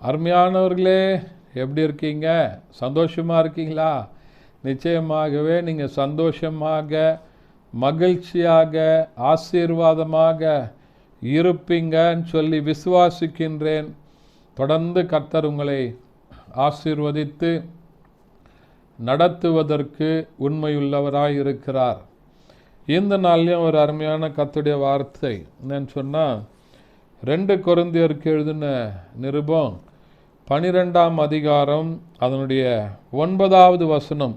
அருமையானவர்களே, எப்படி இருக்கீங்க? சந்தோஷமாக இருக்கீங்களா? நிச்சயமாகவே நீங்கள் சந்தோஷமாக, மகிழ்ச்சியாக, ஆசீர்வாதமாக இருப்பீங்கன்னு சொல்லி விசுவாசிக்கின்றேன். தொடர்ந்து கர்த்தர் உங்களை ஆசீர்வதித்து நடத்துவதற்கு உண்மையுள்ளவராய் இருக்கிறார். இந்த நாள்லையும் ஒரு அருமையான கர்த்தருடைய வார்த்தை என்னன்னு சொன்னால், 2 கொரிந்தியருக்கு எழுதின நிருபம் 12ஆம் அதிகாரம் அதனுடைய 9வது வசனம்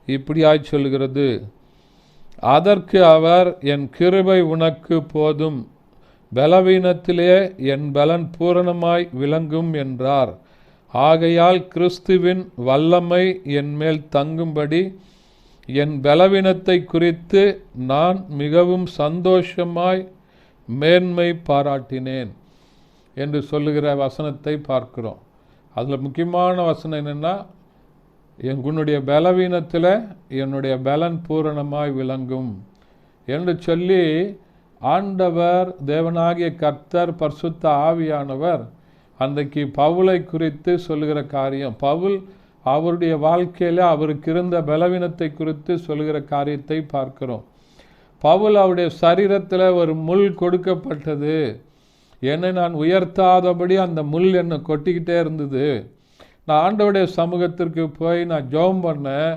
இப்படியாய் சொல்கிறது: அதற்கு அவர், என் கிருபை உனக்கு போதும், பலவீனத்திலே என் பலன் பூரணமாய் விளங்கும் என்றார். ஆகையால் கிறிஸ்துவின் வல்லமை என் மேல் தங்கும்படி என் பலவீனத்தை குறித்து நான் மிகவும் சந்தோஷமாய் மேன்மை பாராட்டினேன் என்று சொல்லுகிற வசனத்தை பார்க்கிறோம். அதில் முக்கியமான வசனம் என்னென்னா, உன்னுடைய பலவீனத்தில் என்னுடைய பலன் பூரணமாய் விளங்கும் என்று சொல்லி ஆண்டவர், தேவனாகிய கர்த்தர், பரிசுத்த ஆவியானவர் அன்றைக்கு பவுலை குறித்து சொல்லுகிற காரியம், பவுல் அவருடைய வாழ்க்கையில் அவருக்கு இருந்த பலவீனத்தை குறித்து சொல்லுகிற காரியத்தை பார்க்கிறோம். பவுல் அவருடைய சரீரத்தில் ஒரு முள் கொடுக்கப்பட்டது, என்னை நான் உயர்த்தாதபடி அந்த முள் என்னை கொட்டிக்கிட்டே இருந்தது. நான் ஆண்டவருடைய சமூகத்திற்கு போய் நான் ஜெபம் பண்ணேன்,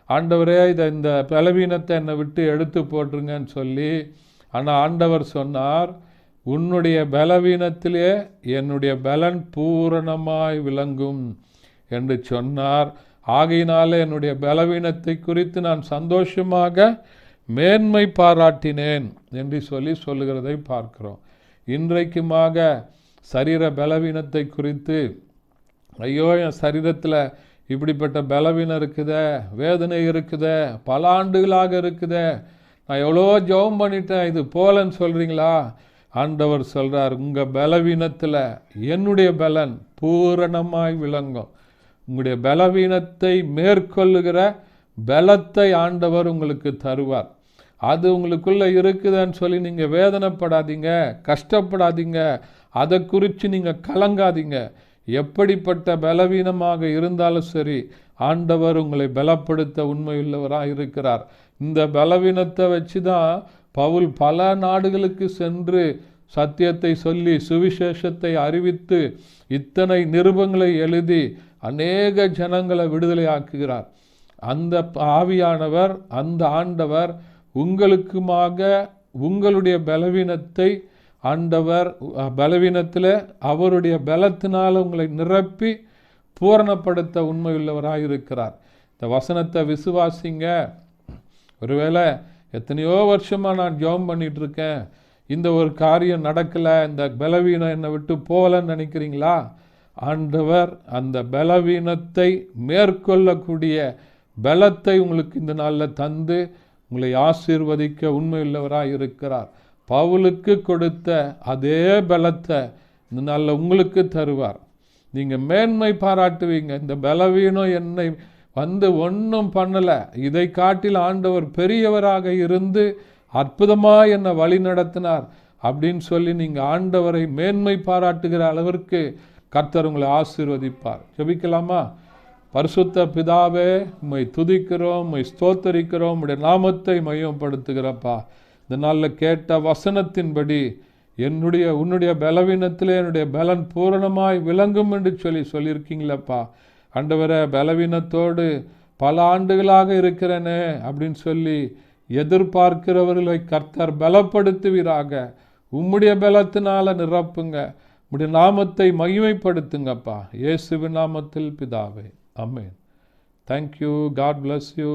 ஆண்டவரே இந்த பலவீனத்தை என்னை விட்டு எடுத்து போட்டுருங்கன்னு சொல்லி. ஆனால் ஆண்டவர் சொன்னார், உன்னுடைய பலவீனத்திலே என்னுடைய பலன் பூரணமாய் விளங்கும் என்று சொன்னார். ஆகையினாலே என்னுடைய பலவீனத்தை குறித்து நான் சந்தோஷமாக மேன்மை பாராட்டினேன் என்று சொல்லுகிறதை பார்க்கிறோம். இன்றைக்குமாக சரீர பலவீனத்தை குறித்து, ஐயோ என் சரீரத்தில் இப்படிப்பட்ட பலவீனம் இருக்குதே, வேதனை இருக்குதே, பல ஆண்டுகளாக இருக்குதே, நான் எவ்வளோ ஜெபம் பண்ணிட்டேன், இது போலன்னு சொல்கிறீங்களா? ஆண்டவர் சொல்கிறார், உங்கள் பலவீனத்தில் என்னுடைய பலன் பூரணமாய் விளங்கும். உங்களுடைய பலவீனத்தை மேற்கொள்ளுகிற பலத்தை ஆண்டவர் உங்களுக்கு தருவார். அது உங்களுக்குள்ளே இருக்குதுன்னு சொல்லி நீங்கள் வேதனைப்படாதீங்க, கஷ்டப்படாதீங்க, அதை குறித்து நீங்கள் கலங்காதீங்க. எப்படிப்பட்ட பலவீனமாக இருந்தாலும் சரி, ஆண்டவர் உங்களை பலப்படுத்த உண்மையுள்ளவராக இருக்கிறார். இந்த பலவீனத்தை வச்சு தான் பவுல் பல நாடுகளுக்கு சென்று சத்தியத்தை சொல்லி சுவிசேஷத்தை அறிவித்து இத்தனை நிருபங்களை எழுதி அநேக ஜனங்களை விடுதலை ஆக்குகிறார். அந்த ஆவியானவர், அந்த ஆண்டவர் உங்களுக்குமாக உங்களுடைய பலவீனத்தை ஆண்டவர் பலவீனத்தில் அவருடைய பலத்தினால் உங்களை நிரப்பி பூரணப்படுத்த உண்மையுள்ளவராக இருக்கிறார். இந்த வசனத்தை விசுவாசிங்க. ஒருவேளை எத்தனையோ வருஷமாக நான் ஜெபம் பண்ணிகிட்ருக்கேன், இந்த ஒரு காரியம் நடக்கலை, இந்த பலவீனம் என்னை விட்டு போகலன்னு நினைக்கிறீங்களா? ஆண்டவர் அந்த பலவீனத்தை மேற்கொள்ளக்கூடிய பலத்தை உங்களுக்கு இந்த நாளில் தந்து உங்களை ஆசீர்வதிக்க உண்மையுள்ளவராக இருக்கிறார். பவுலுக்கு கொடுத்த அதே பலத்தை இந்த நாளில் உங்களுக்கு தருவார். நீங்கள் மேன்மை பாராட்டுவீங்க. இந்த பலவீனம் என்னை ஒன்றும் பண்ணலை, இதை காட்டில் ஆண்டவர் பெரியவராக இருந்து அற்புதமாக என்னை வழி நடத்தினார் அப்படின்னு சொல்லி நீங்கள் ஆண்டவரை மேன்மை பாராட்டுகிற அளவிற்கு கர்த்தர் உங்களை ஆசீர்வதிப்பார். ஜெபிக்கலாமா? பரிசுத்த பிதாவே, உம்மை துதிக்கிறோம், உம்மை ஸ்தோத்தரிக்கிறோம், உம்முடைய நாமத்தை மையப்படுத்துகிறப்பா. இந்த நாளில் கேட்ட வசனத்தின்படி உன்னுடைய பலவீனத்திலே என்னுடைய பலன் பூரணமாய் விளங்கும் என்று சொல்லியிருக்கீங்களப்பா. ஆண்டவரே, பலவீனத்தோடு பல ஆண்டுகளாக இருக்கிறேனே அப்படின்னு சொல்லி எதிர்பார்க்கிறவர்களை கர்த்தர் பலப்படுத்துவீராக. உம்முடைய பலத்தினால நிரப்புங்க. உம்முடைய நாமத்தை மகிமைப்படுத்துங்கப்பா. இயேசுவின் நாமத்தில் பிதாவே, ஆமென். தேங்க்யூ. God bless you.